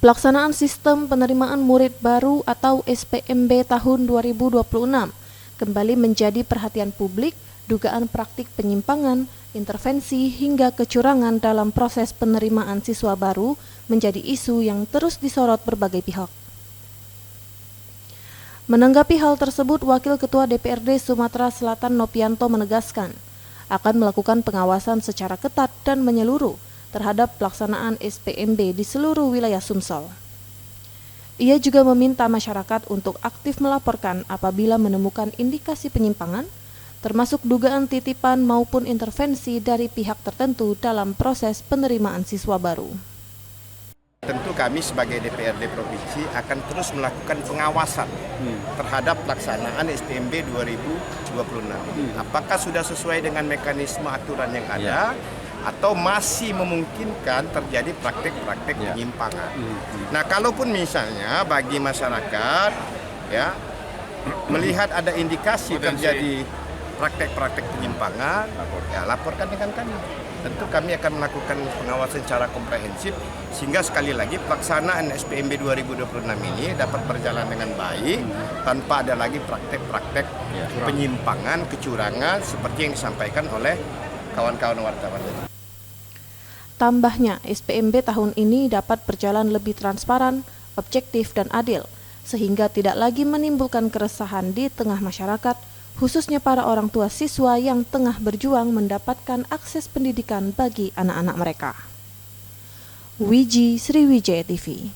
Pelaksanaan Sistem Penerimaan Murid Baru atau SPMB tahun 2026 kembali menjadi perhatian publik. Dugaan praktik penyimpangan, intervensi hingga kecurangan dalam proses penerimaan siswa baru menjadi isu yang terus disorot berbagai pihak. Menanggapi hal tersebut, Wakil Ketua DPRD Sumatera Selatan Nopianto menegaskan akan melakukan pengawasan secara ketat dan menyeluruh terhadap pelaksanaan SPMB di seluruh wilayah Sumsel. Ia juga meminta masyarakat untuk aktif melaporkan apabila menemukan indikasi penyimpangan, termasuk dugaan titipan maupun intervensi dari pihak tertentu dalam proses penerimaan siswa baru. Tentu kami sebagai DPRD Provinsi akan terus melakukan pengawasan terhadap pelaksanaan SPMB 2026. Apakah sudah sesuai dengan mekanisme aturan yang ada atau masih memungkinkan terjadi praktek-praktek penyimpangan. Nah, kalaupun misalnya bagi masyarakat melihat ada indikasi terjadi praktek-praktek penyimpangan, laporkan dengan kami. Tentu kami akan melakukan pengawasan secara komprehensif sehingga sekali lagi pelaksanaan SPMB 2026 ini dapat berjalan dengan baik tanpa ada lagi praktek-praktek penyimpangan, kecurangan seperti yang disampaikan oleh kawan-kawan wartawan. Tambahnya, SPMB tahun ini dapat berjalan lebih transparan, objektif, dan adil, sehingga tidak lagi menimbulkan keresahan di tengah masyarakat, khususnya para orang tua siswa yang tengah berjuang mendapatkan akses pendidikan bagi anak-anak mereka. Wiji Sriwijaya TV.